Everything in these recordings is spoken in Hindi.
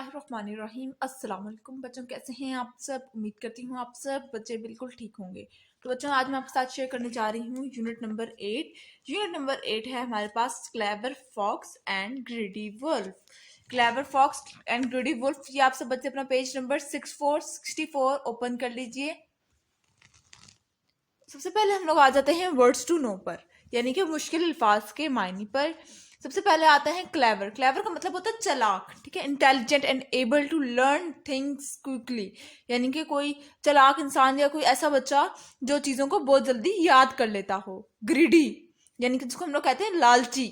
बिस्मिल्लाहिर्रहमानिर्रहीम। अस्सलाम वालेकुम बच्चों, कैसे हैं आप सब? उम्मीद करती हूँ आप सब बच्चे बिल्कुल ठीक होंगे। तो बच्चों, आज मैं आपके साथ शेयर करने जा रही हूँ यूनिट नंबर 8। यूनिट नंबर 8 है हमारे पास clever fox and greedy wolf. Clever fox and greedy wolf, ये आप सब बच्चे अपना पेज नंबर 64 ओपन कर लीजिए। सबसे पहले हम लोग आ जाते हैं वर्ड्स टू नो पर, यानी कि मुश्किल अल्फाज के मायने पर। सबसे पहले आता है क्लेवर। क्लेवर का मतलब होता है चालाक, ठीक है। Intelligent and able to learn things quickly, यानी कि कोई चालाक इंसान या कोई ऐसा बच्चा जो चीज़ों को बहुत जल्दी याद कर लेता हो। ग्रीडी यानी कि जिसको हम लोग कहते हैं लालची।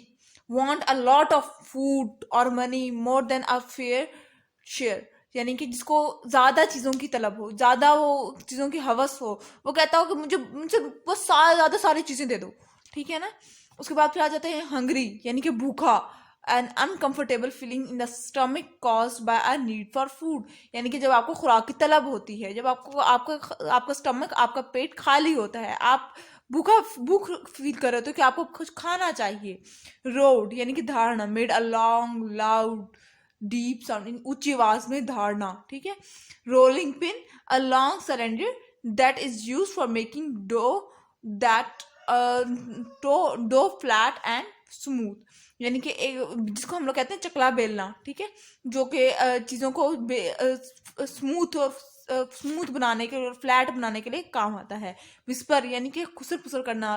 Want a lot of food और money more than a fair share, यानी कि जिसको ज्यादा चीजों की तलब हो, ज्यादा वो चीजों की हवस हो, वो कहता हो कि मुझे मुझे बस ज्यादा सारी चीजें दे दो, ठीक है ना। उसके बाद फिर आ जाते हैं हंग्री, यानी कि भूखा। An uncomfortable feeling in the stomach caused by a need for food, यानी कि जब आपको खुराक की तलब होती है, जब आपको आपका आपका स्टमक, आपका पेट खाली होता है, आप भूख फील कर रहे हो, तो कि आपको कुछ खाना चाहिए। रोड यानी कि धारणा। Made a long loud deep sounding, ऊंची आवाज में धारणा, ठीक है। Rolling pin, a long cylinder that is use for making dough that dough flat and smooth, यानी कि जिसको हम लोग कहते हैं चकला बेलना, ठीक है, जो कि चीज़ों को स्मूथ और स्मूथ बनाने के और फ्लैट बनाने के लिए काम आता है। विस्पर यानी कि खुसर पुसर करना,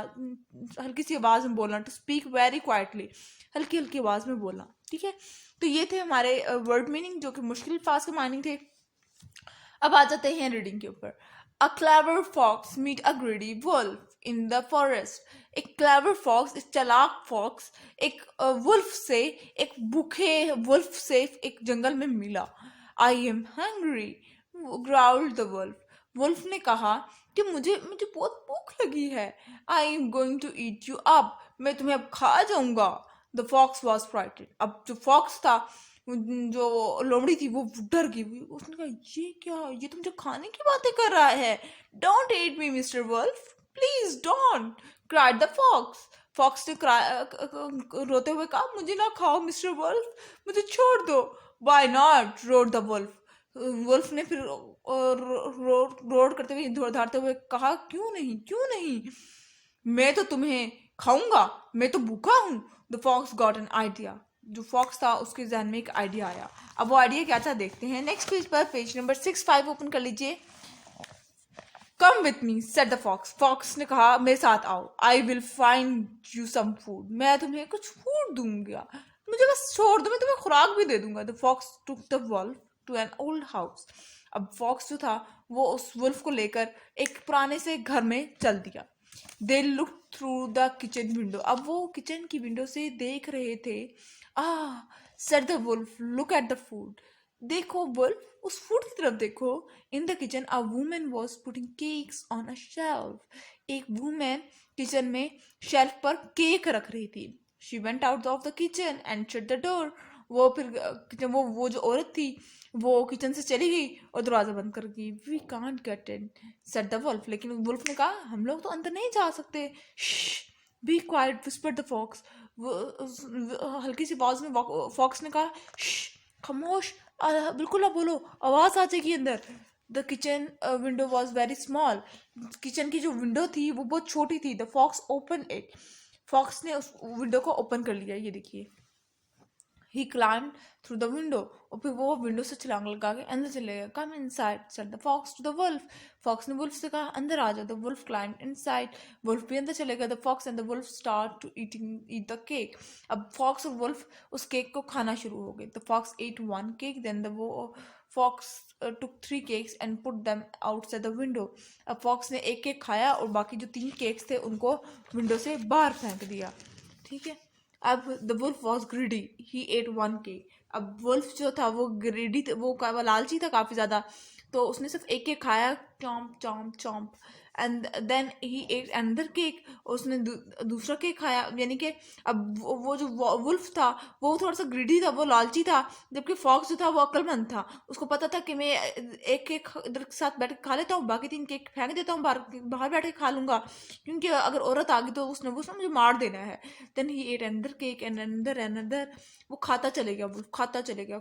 हल्की सी आवाज़ में बोलना। टू स्पीक वेरी क्वाइटली, हल्की हल्की आवाज़ में बोलना, ठीक है। तो ये थे हमारे वर्ड मीनिंग, जो कि मुश्किल फास्ट के माइनिंग थे। अब आ जाते हैं रीडिंग के ऊपर। A clever fox meet a greedy wolf in the forest. एक क्लेवर फॉक्स, एक चालाक फॉक्स, एक वुल्फ से, एक भूखे वुल्फ से एक जंगल में मिला। I am hungry growled the wolf. Wolf ने कहा कि मुझे मुझे बहुत भूख लगी है। I am going to eat you up, मैं तुम्हें अब खा जाऊंगा। The fox was frightened. अब जो फॉक्स था, जो लोमड़ी थी, वो डर गई। उसने कहा ये क्या, ये तुम जो खाने की बातें कर रहा है। Don't eat me mister wolf, please don't, cried the fox. Fox ने रोते हुए कहा, मुझे ना खाओ मिस्टर वुल्फ, मुझे छोड़ दो। Why not, roared the wolf. Wolf ने फिर रोड करते हुए, दौड़ाते हुए कहा, क्यों नहीं, क्यों नहीं, मैं तो तुम्हें खाऊंगा, मैं तो भूखा हूं। The fox got an idea. जो फॉक्स था उसके जहन में एक आइडिया आया। अब वो आइडिया क्या था देखते हैं। नेक्स्ट पेज पर, पेज नंबर 65 ओपन कर लीजिए। Come with me said the fox. Fox ने कहा, मेरे साथ आओ। I will find you some food, मैं तुम्हें कुछ फूड दूंगा, मुझे बस छोड़ दो, मैं तुम्हें खुराक भी दे दूंगा। The fox took the wolf to an old house. अब फॉक्स जो था वो उस वुल्फ को लेकर एक पुराने से घर में चल दिया। They look through the kitchen window. अब वो किचन की विंडो से देख रहे थे। Ah, said the wolf, look at the food. देखो वुल्फ, उस फूड की तरफ देखो। In the kitchen a woman was putting cakes on a shelf. एक वुमन किचन में शेल्फ पर केक रख रही थी। She went out of the kitchen and shut the door. वो फिर वो जो औरत थी, वो किचन से चली गई और दरवाजा बंद कर गई। We can't get in, said the wolf. लेकिन वुल्फ ने कहा, हम लोग तो अंदर नहीं जा सकते। Be quiet, whispered the fox. हल्की सी आवाज में फॉक्स ने कहा, खामोश, बिल्कुल ना बोलो, आवाज आ जाएगी अंदर। The kitchen window was very small. Kitchen की जो विंडो थी वो बहुत छोटी थी। The fox open it. Fox ने उस विंडो को ओपन कर लिया, ये देखिए। He climbed through the window, और फिर वो विंडो से छलांग लगा के अंदर चले गया। Come inside, said the fox to the wolf. Fox ने वुल्फ से कहा, अंदर आ जाओ। The wolf climbed inside. Wolf भी अंदर चले गया। The fox and the wolf start to eat the cake. अब फॉक्स और वुल्फ उस केक को खाना शुरू हो गए। The fox ate one cake, then the fox took 3 cakes and put them outside the window. अब फॉक्स ने एक केक खाया और बाकी जो 3 केक्स थे उनको विंडो से बाहर फेंक दिया, ठीक है। अब the wolf was greedy, he ate 1 cake. अब वुल्फ जो था वो ग्रीडी, वो लालची था काफ़ी ज़्यादा, तो उसने सिर्फ एक केक खाया, chomp chomp chomp, and then he ate another cake. उसने दूसरा केक खाया, यानी कि अब वो जो वुल्फ था वो थोड़ा सा ग्रीडी था, वो लालची था, जबकि फॉक्स जो था वो अक्लमंद था। उसको पता था कि मैं एक केक इधर के साथ बैठ के खा लेता हूँ, बाकी 3 केक फेंक देता हूँ, बाहर बैठ के खा लूंगा, क्योंकि अगर औरत आ गई तो उसने मुझे मार देना है। Then he ate another cake and another. वो खाता चले गया, वो खाता चले गया।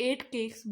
8 cakes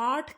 8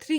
3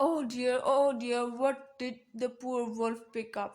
Oh dear, what did the poor wolf pick up?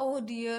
oh dear,